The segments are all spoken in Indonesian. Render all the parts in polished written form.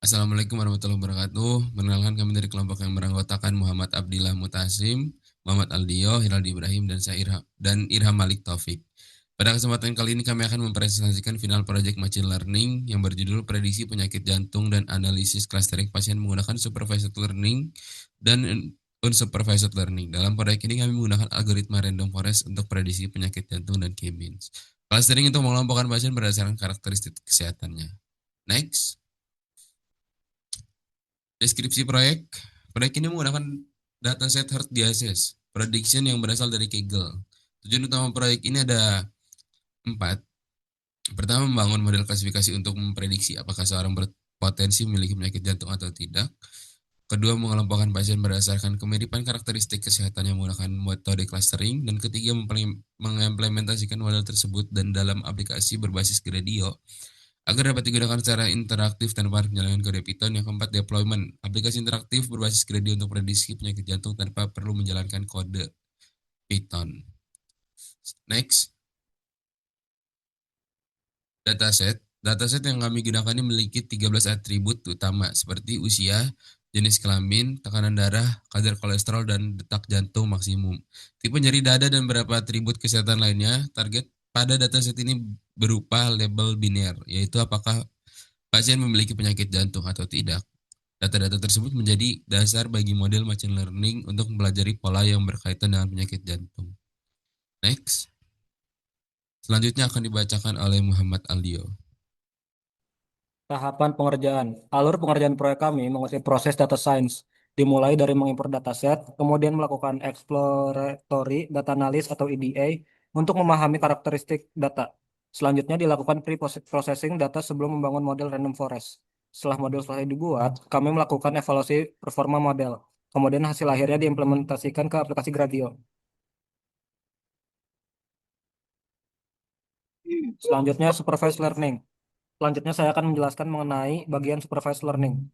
Assalamualaikum warahmatullahi wabarakatuh. Perkenalkan kami dari kelompok yang beranggotakan Muhammad Abdillah Mutasim, Muhammad Aldio, Hiraldi Ibrahim, dan Irham Malik Taufik. Pada kesempatan kali ini kami akan mempresentasikan final project Machine Learning yang berjudul Prediksi Penyakit Jantung dan Analisis Clustering Pasien menggunakan Supervised Learning dan Unsupervised Learning. Dalam proyek ini kami menggunakan algoritma random forest untuk prediksi penyakit jantung dan K-means. Clustering untuk mengelompokkan pasien berdasarkan karakteristik kesehatannya. Next. Deskripsi proyek. Proyek ini menggunakan dataset Herd Disease Prediction yang berasal dari Kaggle. Tujuan utama proyek ini ada 4. Pertama, membangun model klasifikasi untuk memprediksi apakah seorang berpotensi memiliki penyakit jantung atau tidak. Kedua, mengelompokkan pasien berdasarkan kemiripan karakteristik kesehatan yang menggunakan metode clustering. Dan ketiga, mengimplementasikan model tersebut dan dalam aplikasi berbasis gradio agar dapat digunakan secara interaktif tanpa menjalankan kode Python. Yang keempat, deployment. Aplikasi interaktif berbasis gradio untuk prediksi penyakit jantung tanpa perlu menjalankan kode Python. Next, dataset. Dataset yang kami gunakan ini memiliki 13 atribut utama seperti usia, jenis kelamin, tekanan darah, kadar kolesterol, dan detak jantung maksimum. Tipe nyeri dada dan beberapa atribut kesehatan lainnya. Target pada dataset ini berupa label biner, yaitu apakah pasien memiliki penyakit jantung atau tidak. Data-data tersebut menjadi dasar bagi model machine learning untuk mempelajari pola yang berkaitan dengan penyakit jantung. Next. Selanjutnya akan dibacakan oleh Muhammad Aldio. Tahapan pengerjaan. Alur pengerjaan proyek kami mengusung proses data science, dimulai dari mengimport dataset, kemudian melakukan exploratory data analysis atau EDA untuk memahami karakteristik data. Selanjutnya dilakukan pre-processing data sebelum membangun model random forest. Setelah model selesai dibuat, kami melakukan evaluasi performa model. Kemudian hasil akhirnya diimplementasikan ke aplikasi Gradio. Selanjutnya supervised learning. Selanjutnya saya akan menjelaskan mengenai bagian supervised learning.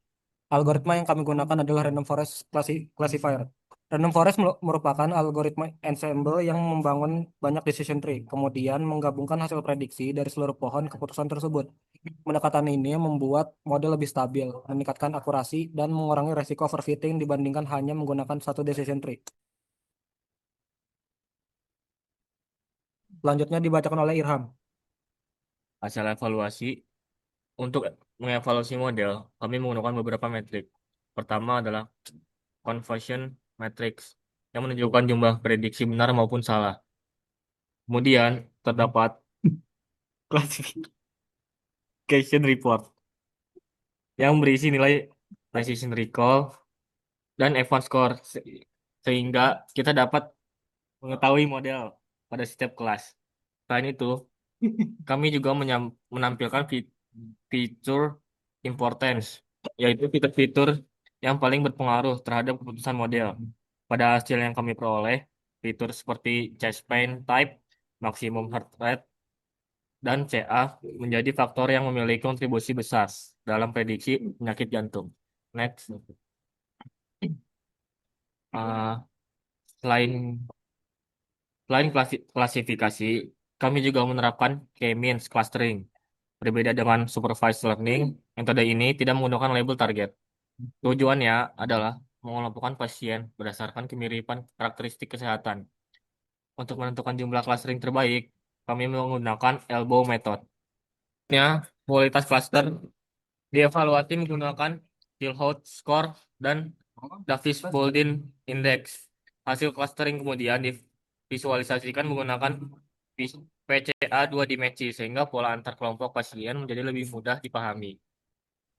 Algoritma yang kami gunakan adalah random forest classifier. Random forest merupakan algoritma ensemble yang membangun banyak decision tree, kemudian menggabungkan hasil prediksi dari seluruh pohon keputusan tersebut. Pendekatan ini membuat model lebih stabil, meningkatkan akurasi, dan mengurangi resiko overfitting dibandingkan hanya menggunakan satu decision tree. Selanjutnya dibacakan oleh Irham. Hasil evaluasi untuk mengevaluasi model, kami menggunakan beberapa metrik. Pertama adalah conversion matrix yang menunjukkan jumlah prediksi benar maupun salah. Kemudian terdapat classification report yang berisi nilai precision recall dan Evans score sehingga kita dapat mengetahui model pada setiap kelas. Selain itu, kami juga menampilkan fitur importance, yaitu fitur-fitur yang paling berpengaruh terhadap keputusan model. Pada hasil yang kami peroleh, fitur seperti chest pain type, maximum heart rate, dan CA menjadi faktor yang memiliki kontribusi besar dalam prediksi penyakit jantung. Next. Ah, selain selain klasifikasi, kami juga menerapkan K-means clustering. Berbeda dengan supervised learning, metode ini tidak menggunakan label target. Tujuannya adalah mengelompokkan pasien berdasarkan kemiripan karakteristik kesehatan. Untuk menentukan jumlah clustering terbaik, kami menggunakan elbow method. Kualitas cluster dievaluasi menggunakan Tilhout score dan Davis-Baldwin index. Hasil clustering kemudian divisualisasikan menggunakan PCA dua dimensi sehingga pola antar kelompok pasien menjadi lebih mudah dipahami.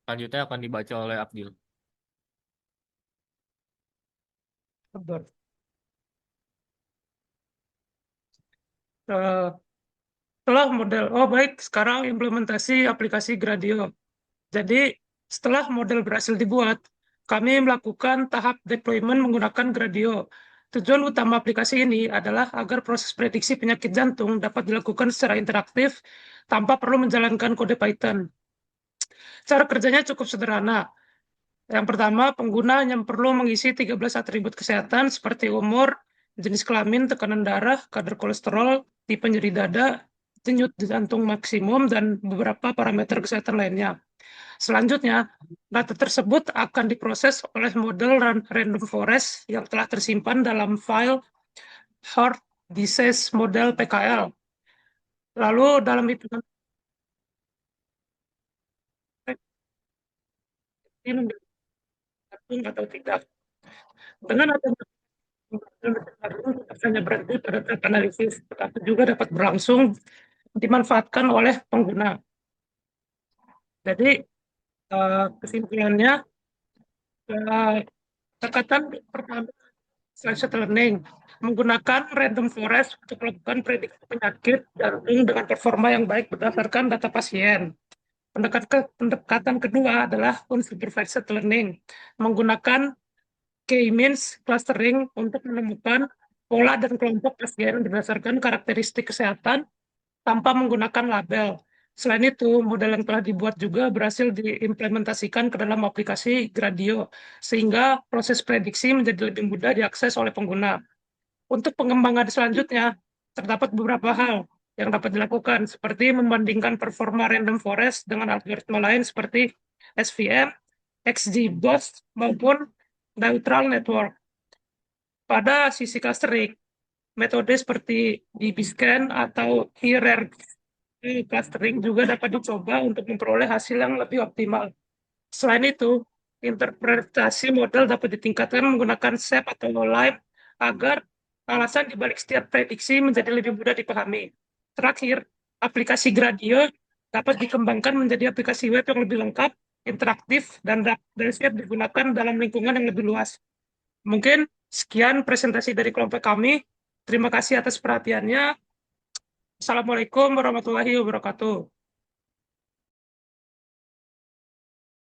Selanjutnya akan dibaca oleh Abdul. Betul. Eh, Setelah model, oh baik, sekarang implementasi aplikasi Gradio. Jadi setelah model berhasil dibuat, kami melakukan tahap deployment menggunakan Gradio. Tujuan utama aplikasi ini adalah agar proses prediksi penyakit jantung dapat dilakukan secara interaktif tanpa perlu menjalankan kode Python. Cara kerjanya cukup sederhana. Yang pertama, pengguna hanya perlu mengisi 13 atribut kesehatan seperti umur, jenis kelamin, tekanan darah, kadar kolesterol, tipe nyeri dada, denyut jantung maksimum, dan beberapa parameter kesehatan lainnya. Selanjutnya, data tersebut akan diproses oleh model random forest yang telah tersimpan dalam file hard disease model PKL. Lalu dalam implementasi atau tidak. Dengan adanya tidak hanya berhenti pada tahap analisis, tetapi juga dapat berlangsung dimanfaatkan oleh pengguna. Jadi kesimpulannya, pendekatan pertama selection learning menggunakan random forest untuk melakukan prediksi penyakit jantung dengan performa yang baik berdasarkan data pasien. Pendekatan kedua adalah unsupervised learning menggunakan K-means clustering untuk menemukan pola dan kelompok pasien berdasarkan karakteristik kesehatan tanpa menggunakan label. Selain itu, model yang telah dibuat juga berhasil diimplementasikan ke dalam aplikasi Gradio, sehingga proses prediksi menjadi lebih mudah diakses oleh pengguna. Untuk pengembangan selanjutnya, terdapat beberapa hal yang dapat dilakukan, seperti membandingkan performa random forest dengan algoritma lain seperti SVM, XGBoost, maupun neutral network. Pada sisi clustering, metode seperti DBScan atau hierarchy clustering juga dapat dicoba untuk memperoleh hasil yang lebih optimal. Selain itu, interpretasi model dapat ditingkatkan menggunakan SEP atau LIME agar alasan dibalik setiap prediksi menjadi lebih mudah dipahami. Terakhir, aplikasi Gradio dapat dikembangkan menjadi aplikasi web yang lebih lengkap, interaktif, dan siap digunakan dalam lingkungan yang lebih luas. Mungkin sekian presentasi dari kelompok kami. Terima kasih atas perhatiannya. Assalamualaikum warahmatullahi wabarakatuh.